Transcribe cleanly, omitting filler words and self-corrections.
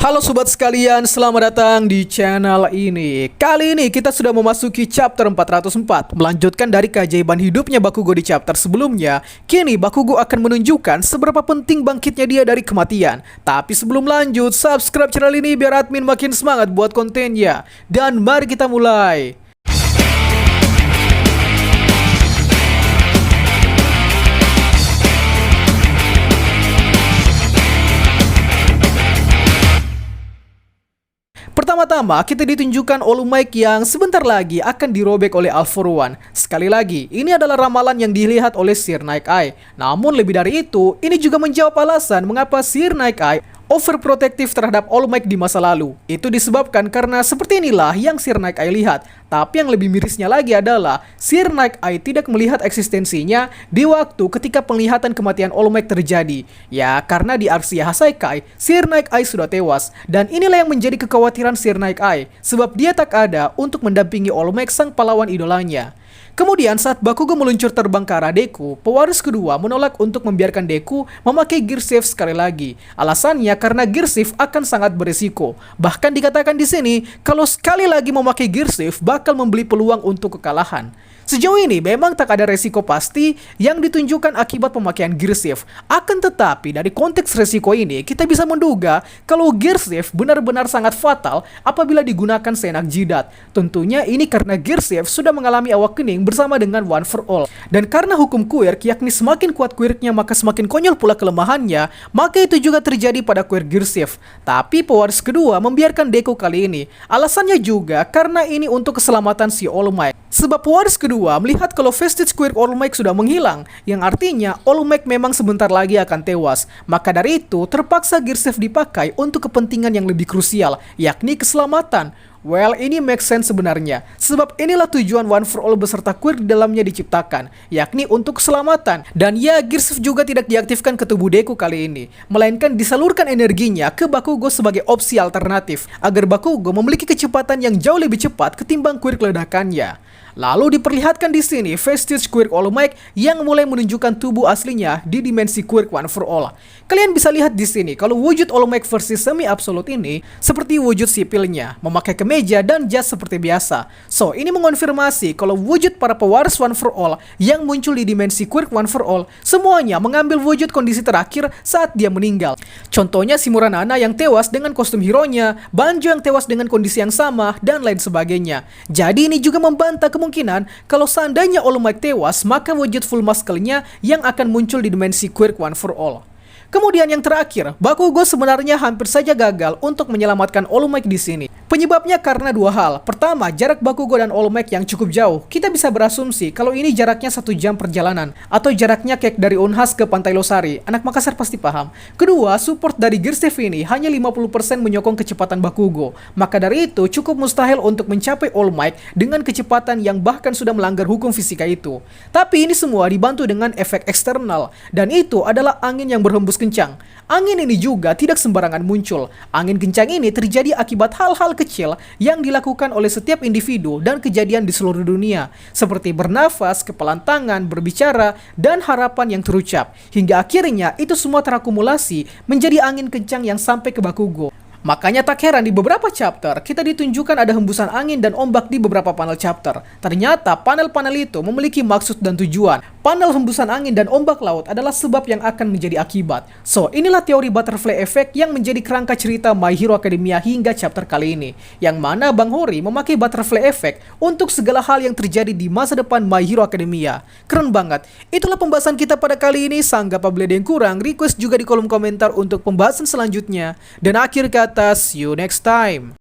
Halo sobat sekalian, selamat datang di channel ini. Kali ini kita sudah memasuki chapter 404. Melanjutkan dari keajaiban hidupnya Bakugo di chapter sebelumnya. Kini Bakugo akan menunjukkan seberapa penting bangkitnya dia dari kematian. Tapi sebelum lanjut, subscribe channel ini biar admin makin semangat buat kontennya. Dan mari kita mulai. Pertama-tama, kita ditunjukkan All Might yang sebentar lagi akan dirobek oleh All For One. Sekali lagi, ini adalah ramalan yang dilihat oleh Sir Night Eye. Namun lebih dari itu, ini juga menjawab alasan mengapa Sir Night Eye overprotective terhadap All Might di masa lalu. Itu disebabkan karena seperti inilah yang Sir Night Eye lihat. Tapi yang lebih mirisnya lagi adalah Sir Night Eye tidak melihat eksistensinya di waktu ketika penglihatan kematian All Might terjadi. Ya, karena di Arxia Hassaikai, Sir Night Eye sudah tewas. Dan inilah yang menjadi kekhawatiran Sir Night Eye, sebab dia tak ada untuk mendampingi All Might sang pahlawan idolanya. Kemudian saat Bakugo meluncur terbang ke arah Deku, pewaris kedua menolak untuk membiarkan Deku memakai Gear Shift sekali lagi. Alasannya karena Gear Shift akan sangat berisiko. Bahkan dikatakan di sini kalau sekali lagi memakai Gear Shift bakal membeli peluang untuk kekalahan. Sejauh ini memang tak ada resiko pasti yang ditunjukkan akibat pemakaian Gear Shift. Akan tetapi dari konteks resiko ini kita bisa menduga kalau Gear Shift benar-benar sangat fatal apabila digunakan seenak jidat. Tentunya ini karena Gear Shift sudah mengalami awakening bersama dengan One For All. Dan karena hukum quirk, yakni semakin kuat quirknya maka semakin konyol pula kelemahannya, maka itu juga terjadi pada quirk Gear Shift. Tapi pewaris kedua membiarkan Deku kali ini. Alasannya juga karena ini untuk keselamatan si All Might. Sebab pewaris kedua melihat kalau Vestige Quirk All Might sudah menghilang, yang artinya All Might memang sebentar lagi akan tewas. Maka dari itu terpaksa Gear Shift dipakai untuk kepentingan yang lebih krusial, yakni keselamatan. Well, ini make sense sebenarnya, sebab inilah tujuan One For All beserta quirk di dalamnya diciptakan, yakni untuk keselamatan. Dan ya, Gear Shift juga tidak diaktifkan ke tubuh Deku kali ini, melainkan disalurkan energinya ke Bakugo sebagai opsi alternatif, agar Bakugo memiliki kecepatan yang jauh lebih cepat ketimbang quirk ledakannya. Lalu diperlihatkan di sini Vestige Quirk All Might yang mulai menunjukkan tubuh aslinya di dimensi quirk One For All. Kalian bisa lihat di sini kalau wujud All Might versi semi absolute ini seperti wujud sipilnya, memakai kemeja dan jas seperti biasa. So, ini mengonfirmasi kalau wujud para pewaris One For All yang muncul di dimensi quirk One For All semuanya mengambil wujud kondisi terakhir saat dia meninggal. Contohnya si Muranana yang tewas dengan kostum hero-nya, Banjo yang tewas dengan kondisi yang sama, dan lain sebagainya. Jadi ini juga membantah kemungkinan kalau seandainya All Might tewas, maka wujud full muscle-nya yang akan muncul di dimensi quirk One For All. Kemudian yang terakhir, Bakugo sebenarnya hampir saja gagal untuk menyelamatkan All Might di sini. Penyebabnya karena dua hal. Pertama, jarak Bakugo dan All Might yang cukup jauh. Kita bisa berasumsi kalau ini jaraknya 1 jam perjalanan, atau jaraknya kayak dari Unhas ke Pantai Losari. Anak Makassar pasti paham. Kedua, support dari Gear Shift ini hanya 50% menyokong kecepatan Bakugo. Maka dari itu cukup mustahil untuk mencapai All Might dengan kecepatan yang bahkan sudah melanggar hukum fisika itu. Tapi ini semua dibantu dengan efek eksternal, dan itu adalah angin yang berhembus kencang. Angin ini juga tidak sembarangan muncul. Angin kencang ini terjadi akibat hal-hal kecil yang dilakukan oleh setiap individu dan kejadian di seluruh dunia, seperti bernafas, kepalan tangan, berbicara, dan harapan yang terucap. Hingga akhirnya itu semua terakumulasi menjadi angin kencang yang sampai ke Bakugo. Makanya tak heran di beberapa chapter kita ditunjukkan ada hembusan angin dan ombak di beberapa panel chapter. Ternyata panel-panel itu memiliki maksud dan tujuan. Panel hembusan angin dan ombak laut adalah sebab yang akan menjadi akibat. So, inilah teori butterfly effect yang menjadi kerangka cerita My Hero Academia hingga chapter kali ini. Yang mana Bang Hori memakai butterfly effect untuk segala hal yang terjadi di masa depan My Hero Academia. Keren banget. Itulah pembahasan kita pada kali ini. Sanggah apabila ada yang kurang, request juga di kolom komentar untuk pembahasan selanjutnya. Dan akhir kata, see you next time.